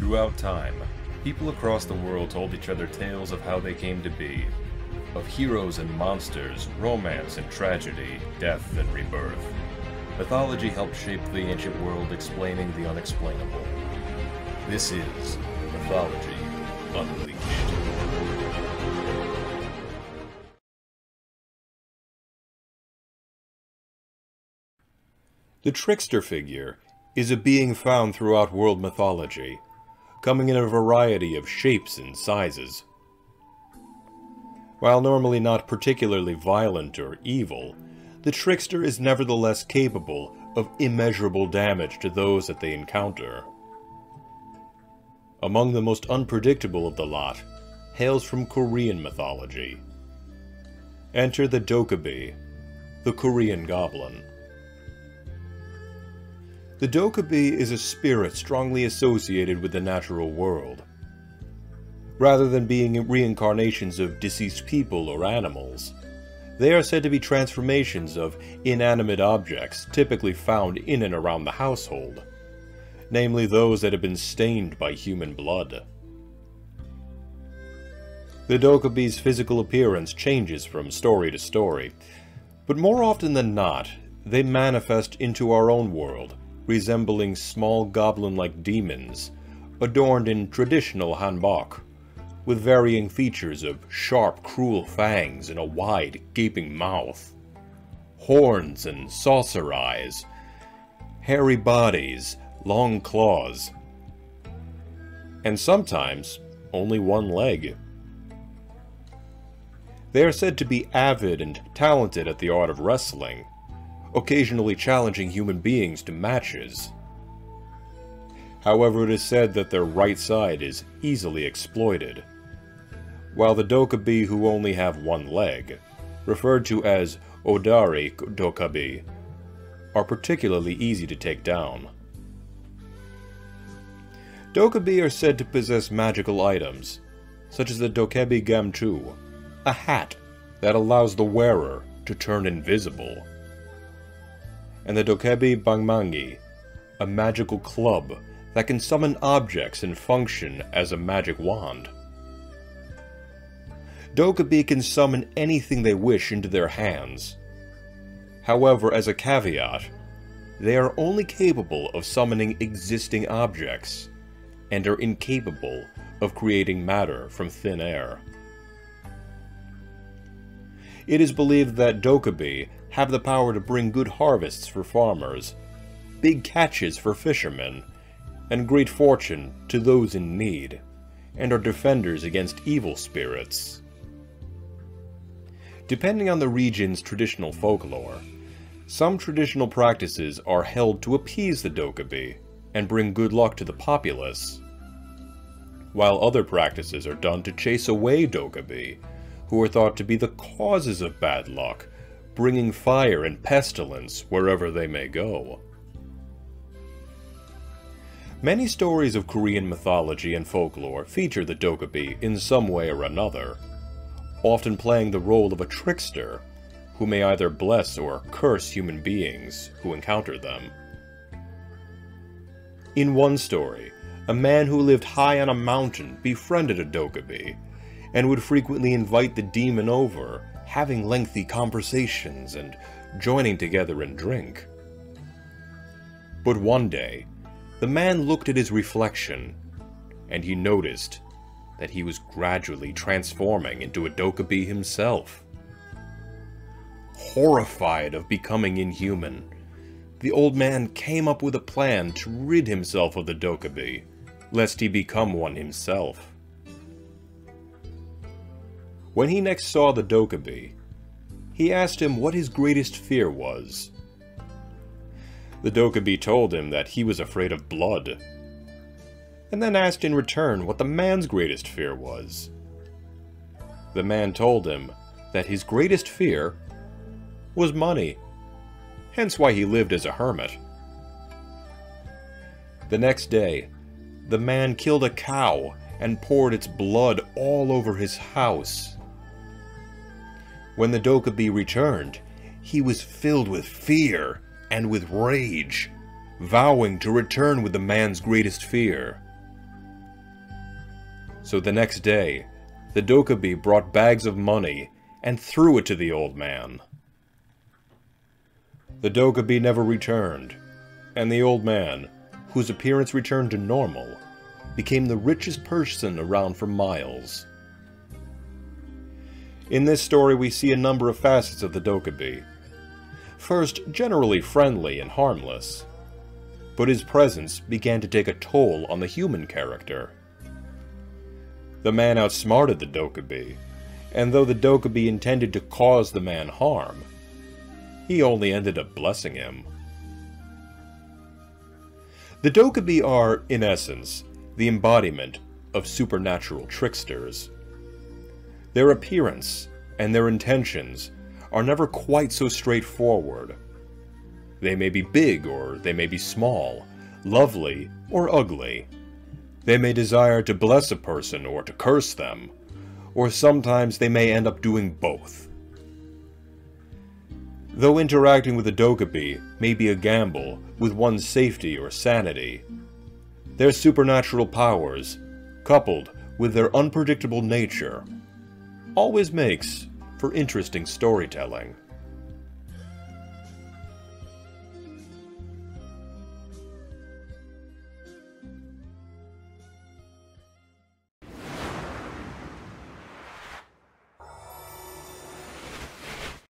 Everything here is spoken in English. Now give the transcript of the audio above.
Throughout time, people across the world told each other tales of how they came to be, of heroes and monsters, romance and tragedy, death and rebirth. Mythology helped shape the ancient world, explaining the unexplainable. This is Mythology Unleashed. The trickster figure is a being found throughout world mythology, coming in a variety of shapes and sizes. While normally not particularly violent or evil, the trickster is nevertheless capable of immeasurable damage to those that they encounter. Among the most unpredictable of the lot hails from Korean mythology. Enter the Dokkaebi, the Korean goblin. The Dokkaebi is a spirit strongly associated with the natural world. Rather than being reincarnations of deceased people or animals, they are said to be transformations of inanimate objects typically found in and around the household, namely those that have been stained by human blood. The Dokkaebi's physical appearance changes from story to story, but more often than not, they manifest into our own world, resembling small goblin-like demons, adorned in traditional hanbok, with varying features of sharp, cruel fangs and a wide, gaping mouth, horns and saucer eyes, hairy bodies, long claws, and sometimes only one leg. They are said to be avid and talented at the art of wrestling, occasionally challenging human beings to matches. However, it is said that their right side is easily exploited, while the Dokkaebi who only have one leg, referred to as Odari Dokkaebi, are particularly easy to take down. Dokkaebi are said to possess magical items, such as the Dokkaebi Gamchu, a hat that allows the wearer to turn invisible, and the Dokkaebi Bangmangi, a magical club that can summon objects and function as a magic wand. Dokkaebi can summon anything they wish into their hands. However, as a caveat, they are only capable of summoning existing objects, and are incapable of creating matter from thin air. It is believed that Dokkaebi have the power to bring good harvests for farmers, big catches for fishermen, and great fortune to those in need, and are defenders against evil spirits. Depending on the region's traditional folklore, some traditional practices are held to appease the Dokkaebi and bring good luck to the populace, while other practices are done to chase away Dokkaebi, who are thought to be the causes of bad luck, bringing fire and pestilence wherever they may go. Many stories of Korean mythology and folklore feature the Dokkaebi in some way or another, often playing the role of a trickster, who may either bless or curse human beings who encounter them. In one story, a man who lived high on a mountain befriended a Dokkaebi, and would frequently invite the demon over, having lengthy conversations and joining together in drink. But one day, the man looked at his reflection, and he noticed that he was gradually transforming into a Dokkaebi himself. Horrified of becoming inhuman, the old man came up with a plan to rid himself of the Dokkaebi, lest he become one himself. When he next saw the Dokkaebi, he asked him what his greatest fear was. The Dokkaebi told him that he was afraid of blood, and then asked in return what the man's greatest fear was. The man told him that his greatest fear was money, hence why he lived as a hermit. The next day, the man killed a cow and poured its blood all over his house. When the Dokkaebi returned, he was filled with fear and with rage, vowing to return with the man's greatest fear. So the next day, the Dokkaebi brought bags of money and threw it to the old man. The Dokkaebi never returned, and the old man, whose appearance returned to normal, became the richest person around for miles. In this story we see a number of facets of the Dokkaebi. First, generally friendly and harmless, but his presence began to take a toll on the human character. The man outsmarted the Dokkaebi, and though the Dokkaebi intended to cause the man harm, he only ended up blessing him. The Dokkaebi are, in essence, the embodiment of supernatural tricksters. Their appearance and their intentions are never quite so straightforward. They may be big or they may be small, lovely or ugly. They may desire to bless a person or to curse them, or sometimes they may end up doing both. Though interacting with a Dokkaebi may be a gamble with one's safety or sanity, their supernatural powers, coupled with their unpredictable nature, always makes for interesting storytelling.